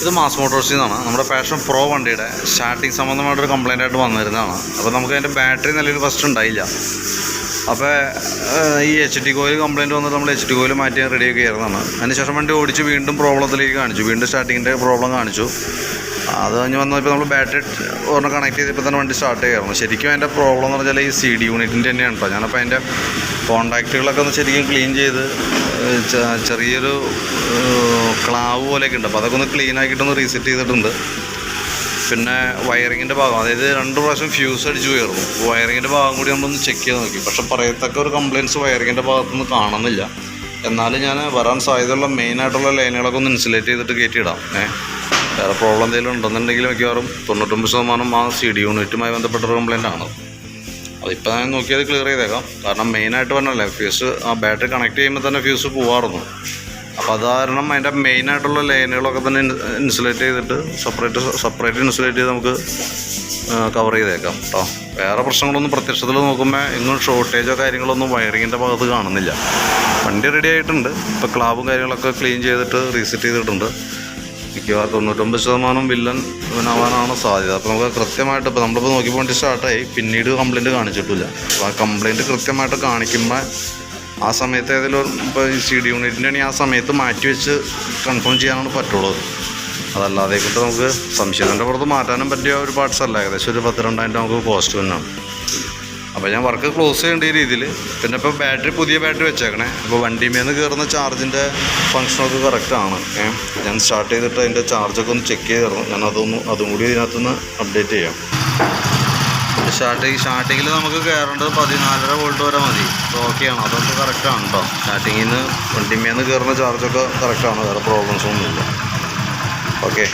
ഇത് മാസ് മോട്ടോഴ്സിൽ നിന്നാണ്. നമ്മുടെ പാഷൻ പ്രോ വണ്ടിയുടെ സ്റ്റാർട്ടിങ് സംബന്ധമായിട്ടൊരു കംപ്ലൈൻ്റ് ആയിട്ട് വന്നിരുന്നതാണ്. അപ്പോൾ നമുക്ക് അതിൻ്റെ ബാറ്ററി നിലയിൽ ഫസ്റ്റ് ഉണ്ടായില്ല. അപ്പോൾ ഈ HT കോയിൽ കംപ്ലൈൻറ്റ് വന്നിട്ട് നമ്മൾ HT കോയിൽ മാറ്റി റെഡിയാക്കി ആയിരുന്നതാണ്. അതിനുശേഷം വണ്ടി ഓടിച്ച് വീണ്ടും പ്രോബ്ലത്തിലേക്ക് കാണിച്ചു, വീണ്ടും സ്റ്റാർട്ടിങ്ങിൻ്റെ പ്രോബ്ലം കാണിച്ചു. അത് കഴിഞ്ഞ് വന്നപ്പോൾ നമ്മൾ ബാറ്ററി ഒരെണ്ണം കണക്ട് ചെയ്തപ്പോൾ തന്നെ വണ്ടി സ്റ്റാർട്ട് ചെയ്യാറുണ്ട്. ശരിക്കും അതിൻ്റെ പ്രോബ്ലം എന്ന് പറഞ്ഞാൽ ഈ CD യൂണിറ്റിൻ്റെ തന്നെയാണ് കേട്ടോ. ഞാനപ്പോൾ അതിൻ്റെ കോൺടാക്റ്റുകളൊക്കെ ഒന്ന് ശരിക്കും ക്ലീൻ ചെയ്ത് ചെറിയൊരു ക്ലാവ് പോലെയൊക്കെ ഉണ്ട്. അപ്പോൾ അതൊക്കെ ഒന്ന് ക്ലീൻ ആക്കിയിട്ടൊന്ന് റീസെറ്റ് ചെയ്തിട്ടുണ്ട്. പിന്നെ വയറിങ്ങിൻ്റെ ഭാഗം, അതായത് 2 പ്രാവശ്യം ഫ്യൂസ് അടിച്ച് പോയിരുന്നു. വയറിങ്ങിൻ്റെ ഭാഗം കൂടി നമ്മളൊന്ന് ചെക്ക് ചെയ്ത് നോക്കി. പക്ഷേ പറയത്തക്ക ഒരു കംപ്ലയിൻറ്റ്സ് വയറിങ്ങിൻ്റെ ഭാഗത്തുനിന്ന് കാണുന്നില്ല. എന്നാലും ഞാൻ വരാൻ സാധ്യതയുള്ള മെയിനായിട്ടുള്ള ലൈനുകളൊക്കെ ഒന്ന് ഇൻസുലേറ്റ് ചെയ്തിട്ട് കയറ്റിയിടാം. വേറെ പ്രോബ്ലം എന്തെങ്കിലും ഉണ്ടെന്നുണ്ടെങ്കിൽ മിക്കവാറും 99% ആ CD യൂണിറ്റുമായി ബന്ധപ്പെട്ടൊരു കംപ്ലയിൻ്റ് ആണ്. അതിപ്പോൾ ഞാൻ നോക്കിയത് ക്ലിയർ ചെയ്തേക്കാം. കാരണം മെയിനായിട്ട് പറഞ്ഞല്ലേ ഫ്യൂസ് ആ ബാറ്ററി കണക്ട് ചെയ്യുമ്പോൾ തന്നെ ഫ്യൂസ് പോവാറുന്നു. അപ്പോൾ അത് കാരണം അതിൻ്റെ മെയിനായിട്ടുള്ള ലൈനുകളൊക്കെ തന്നെ ഇൻസുലേറ്റ് ചെയ്തിട്ട് സെപ്പറേറ്റ് ഇൻസുലേറ്റ് ചെയ്ത് നമുക്ക് കവർ ചെയ്തേക്കാം കേട്ടോ. വേറെ പ്രശ്നങ്ങളൊന്നും പ്രത്യക്ഷത്തിൽ നോക്കുമ്പോൾ എങ്ങും ഷോർട്ടേജോ കാര്യങ്ങളൊന്നും വയറിങ്ങിൻ്റെ ഭാഗത്ത് കാണുന്നില്ല. വണ്ടി റെഡി ആയിട്ടുണ്ട്. ഇപ്പോൾ ക്ലാബും കാര്യങ്ങളൊക്കെ ക്ലീൻ ചെയ്തിട്ട് റീസെറ്റ് ചെയ്തിട്ടുണ്ട്. മിക്കവാറും 99% വില്ലനാവാനാണ് സാധ്യത. അപ്പോൾ നമുക്ക് കൃത്യമായിട്ട് ഇപ്പോൾ നമ്മളിപ്പോൾ നോക്കിയപ്പോൾ വണ്ടി സ്റ്റാർട്ടായി, പിന്നീട് കംപ്ലയിൻറ്റ് കാണിച്ചിട്ടില്ല. അപ്പോൾ ആ കംപ്ലയിൻറ്റ് കൃത്യമായിട്ട് കാണിക്കുമ്പോൾ ആ സമയത്ത് ഏതെങ്കിലും ഇപ്പോൾ ഈ CD യൂണിറ്റിൻ്റെ ആണെങ്കിൽ ആ സമയത്ത് മാറ്റി വെച്ച് കൺഫേം ചെയ്യാനാണ് പറ്റുള്ളൂ. അതല്ലാതെ കൊണ്ട് നമുക്ക് സംശയത്തിൻ്റെ പുറത്ത് മാറ്റാനും പറ്റിയ ഒരു പാർട്സ് അല്ല. ഏകദേശം ഒരു 12,000 നമുക്ക് കോസ്റ്റ് തന്നെയാണ്. അപ്പോൾ ഞാൻ വർക്ക് ക്ലോസ് ചെയ്യേണ്ട ഈ രീതിയിൽ. പിന്നെ ഇപ്പോൾ പുതിയ ബാറ്ററി വെച്ചേക്കണേ. അപ്പോൾ വണ്ടിമേന്ന് കയറുന്ന ചാർജിൻ്റെ ഫങ്ഷനൊക്കെ കറക്റ്റാണ്. ഞാൻ സ്റ്റാർട്ട് ചെയ്തിട്ട് അതിൻ്റെ ചാർജൊക്കെ ഒന്ന് ചെക്ക് ചെയ്തിരുന്നു. ഞാൻ അതും കൂടി ഇതിനകത്തുനിന്ന് അപ്ഡേറ്റ് ചെയ്യാം. സ്റ്റാർട്ടിങ്ങിൽ നമുക്ക് കയറേണ്ടത് 14.5 വോൾട്ട് വരെ മതി. ഓക്കെയാണ്, അതൊക്കെ കറക്റ്റാണ് കേട്ടോ. സ്റ്റാർട്ടിങ്ങിൽ നിന്ന് വണ്ടിമേന്ന് കയറുന്ന ചാർജൊക്കെ കറക്റ്റാണ്, വേറെ പ്രോബ്ലംസൊന്നുമില്ല. ഓക്കെ.